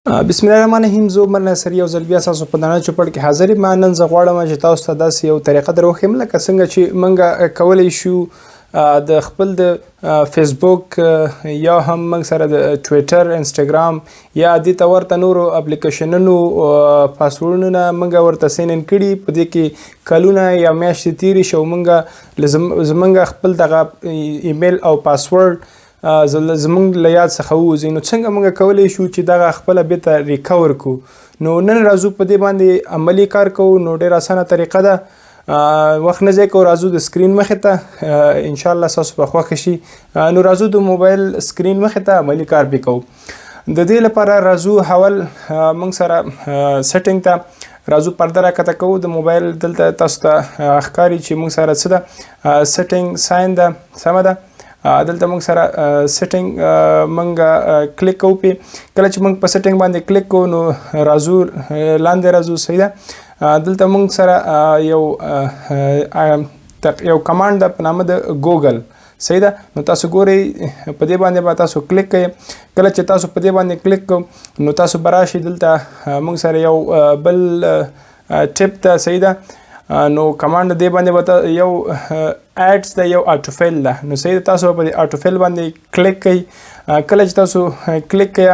بسم الله الرحمن الرحیم. زه عمر ناصر یو ځل بیا تاسو په دانه چوپړ کې حاضر یم. نن زه غواړم چې تاسو ته داسې یو طریقه دروښیم لکه څنګه چې موږ کولی شو د خپل د فیسبوک یا هم موږ سره د ټویټر، انسټاګرام یا دې ته ورته نورو اپلیکیشنونو پاسورډونه موږ ورته ساین ان کړي. په دې کې کلونه یا میاشتې تېرې شي او موږ زموږ خپل دغه ایمیل او پاسورډ زمونږ له یاد څخه ووځي. نو څنګه موږ کولی شو چې دغه خپله بېرته ریکور کړو؟ نو نن راځو په دې باندې عملي کار کوو. نو ډېره اسانه طریقه ده، وخت نه ضایع کوو. راځو د سکرین مخې ته، انشاءالله ستاسو به خوښه شي. نو راځو د موبایل سکرین مخې ته عملي کار پرې کوو. د دې لپاره راځو اول موږ سره سیټینګ ته راځو، پرده راکته کوو. د موبایل دلته تاسو ته ښکاري چې موږ سره څه ده، سیټینګ ساین ده، سمه ده. دلته موږ سره سیټینګ موږ کلیک کوو پې. کله چې موږ په سیټینګ باندې کلیک کوو نو راځو لاندې راځو، صحیح ده. دلته موږ سره یو کمانډ ده په نامه د ګوګل، صحیح ده. نو تاسو ګورئ په دې باندې به تاسو کلیک کوئ. کله چې تاسو په دې باندې کلیک کوئ نو تاسو به راشئ دلته موږ سره یو بل ټیپ ده، صحیح ده. نو کمانډ دې باندې به یو ایډز ده، یو آټوفیل ده. نو صحیح ده، تاسو په دې آټوفیل باندې کلیک کوئ. کله چې تاسو کلیک کوئ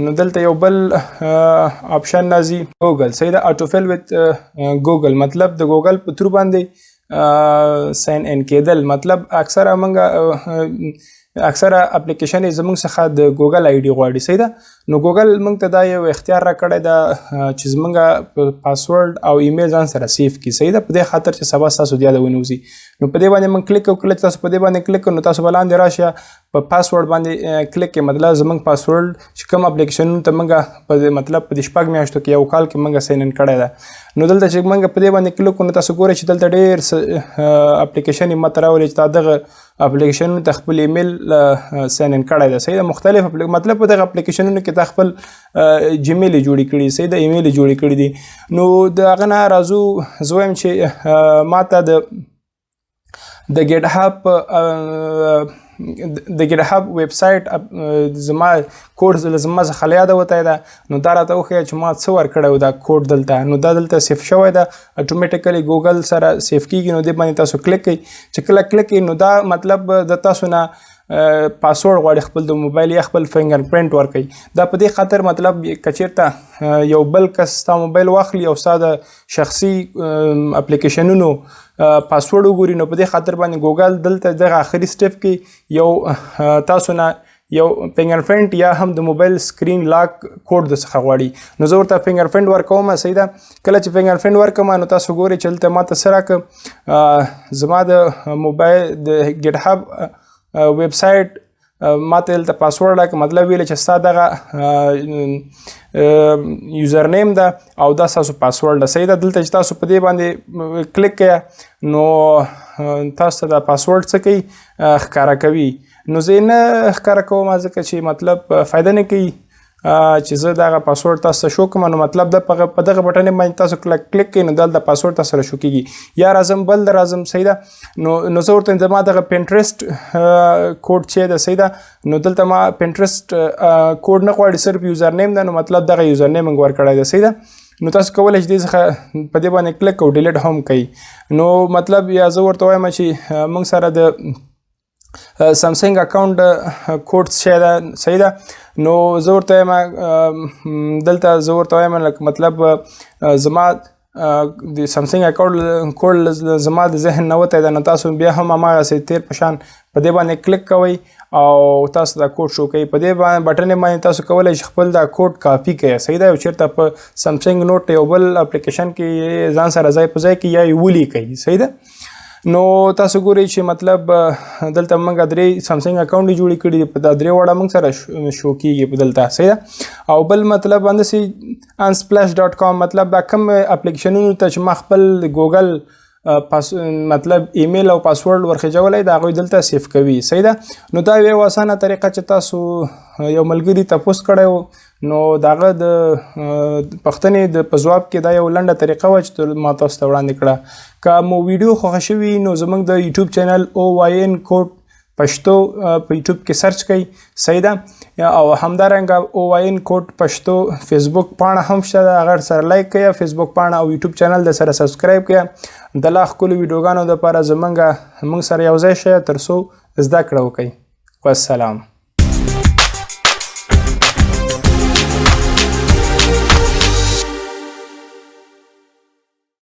نو دلته یو بل آپشن راځي، ګوګل، صحیح ده. آټوفیل وت ګوګل مطلب د ګوګل په تھرو باندې ساین ان کېدل. مطلب اکثره اپلیکیشن زموږ څخه د ګوګل آی ډي غواړي، صحیح ده. نو ګوګل موږ ته دا یو اختیار راکړی ده چې زموږ پاسورډ او ایمیل ځان سره سیف کړي، صحیح ده. په دې خاطر چې سبا ستاسو د یاده ونوځي. نو په دې باندې موږ کلیک کوو. کله چې تاسو په دې باندې کلیک کوو نو تاسو به لاندې راشئ، په پاسورډ باندې کلیک کوئ. مطلب زموږ پاسورډ چې کوم اپلیکیشنونو ته موږ په مطلب په دې 6 میاشتو کې یو کال کې موږ ساین ان کړی ده. نو دلته چې موږ په دې باندې کلیک کوو نو تاسو ګورئ چې دلته ډېر اپلیکیشن یې ماته راولي چې دغه اپلیکیشنونو ته خپل ایمیل ساین ان کړی ده، صحیح ده. مختلف مطلب په دغه اپلیکیشنونو کې دا خپل جیمیل یې جوړې کړي، صحیح ده، ایمیل یې جوړې کړي دي. نو د هغه نه راځو، زه وایم چې ماته د ګیټ هب ویب سایټ زما کوډ زما څخه له یاده وتی ده. نو دا راته وښیه چې ما څه ورکړی و دا کوډ دلته. نو دا دلته سیف شوی ده، اټومیټیکلی ګوګل سره سیف کېږي. نو دې باندې تاسو کلیک کوئ. چې کله کلیک کوئ نو دا مطلب د تاسو نه پاسورډ غواړي، خپل د موبایل یا خپل فنګر پرنټ ورکوي. دا په دې خاطر مطلب که چېرته یو بل کس ستا موبایل واخلي او ستا د شخصي اپلیکیشنونو پاسورډ وګوري نو په دې خاطر باندې ګوګل دلته دغه آخري سټیپ کې یو تاسو نه یو فنګر پرنټ یا هم د موبایل سکرین لاک کوډ د څخه غواړي. نو زه ورته فنګر پرنټ ورکوم، صحیح ده. کله چې فنګر پرنټ ورکوم نو تاسو ګورئ چې دلته ماته څه راکړه، زما د موبایل د ګیټ هب ویب سایټ ماته دلته پاسورډ راکړه. مطلب ویل چې ستا دغه یوزر نیم ده او دا ستاسو پاسورډ ده، صحیح ده. دلته چې تاسو په دې باندې کلیک کوئ نو تاسو ته دا پاسورډ څه کوي، ښکاره کوي. نو زه یې نه ښکاره کوم ځکه چې مطلب فایده نه کوي چې زه دغه پاسورډ تاسو ته شو کړم. نو مطلب د په دغه بټن باندې تاسو کلیک کوئ نو دلته پاسورډ تاسو سره شو کېږي. یا راځم بل د راځم، صحیح ده. نو زه ورته زما دغه پینټرسټ کوډ چې ده، صحیح ده. نو دلته ما پینټرسټ کوډ نه غواړي، صرف یوزر نیم ده. نو مطلب دغه یوزر نیم موږ ورکړی ده، صحیح ده. نو تاسو کولی شئ دې څخه په دې باندې کلیک او ډیلیټ هم کوئ. نو مطلب یا زه ورته وایم چې موږ سره د سامسنګ اکاونټ کوډ څه ده، صحیح ده. نو زه ورته وایم دلته زه ورته وایم مطلب زما د سامسنګ اکاونټ کوډ زما د ذهن نه وتی ده. نو تاسو بیا هم هماغسې تیر په شان په دې باندې کلیک کوئ او تاسو دا کوډ شو کوئ. په دې باندې بټن باندې تاسو کولی شئ خپل دا کوډ کاپي کوئ، صحیح ده. یو چېرته په سامسنګ نوټ یو بل اپلیکیشن کې ځان سره ځای په ځای کې یا یې ولیکئ، صحیح ده. نو تاسو ګورئ چې مطلب دلته موږ 3 سامسنګ اکاونټ جوړې کړي دي، په دا 3 واړه موږ سره شو کېږي په دلته، صحیح ده. او بل مطلب همداسې unsplash.com مطلب دا کوم اپلیکیشنونو ته چې ما خپل ګوګل مطلب ایمیل او پاسورډ ورخېجولی د هغوی دلته سیف کوي، صحیح ده. نو دا یو اسانه طریقه چې تاسو یو ملګري تپوس کړی و نو د هغه د پوښتنې د په ځواب کې دا یو لنډه طریقه وه چې ما تاسو ته وړاندې کړه. که مو ویډیو خوښه شوي نو زموږ د یوټیوب چینل OYN کوډ پښتو په یوټیوب کې سرچ کړئ صحیح ده او همدارنګه OYN کوډ پښتو فیسبوک پاڼه هم شته ده هغه سره لایک کړئ فیسبوک پاڼه او یوټیوب چینل د سره سبسکرایب کړئ د لا ښکلو ویډیوګانو دپاره موږ سره یو ځای شئ تر څو زده کړه وکړئ والسلام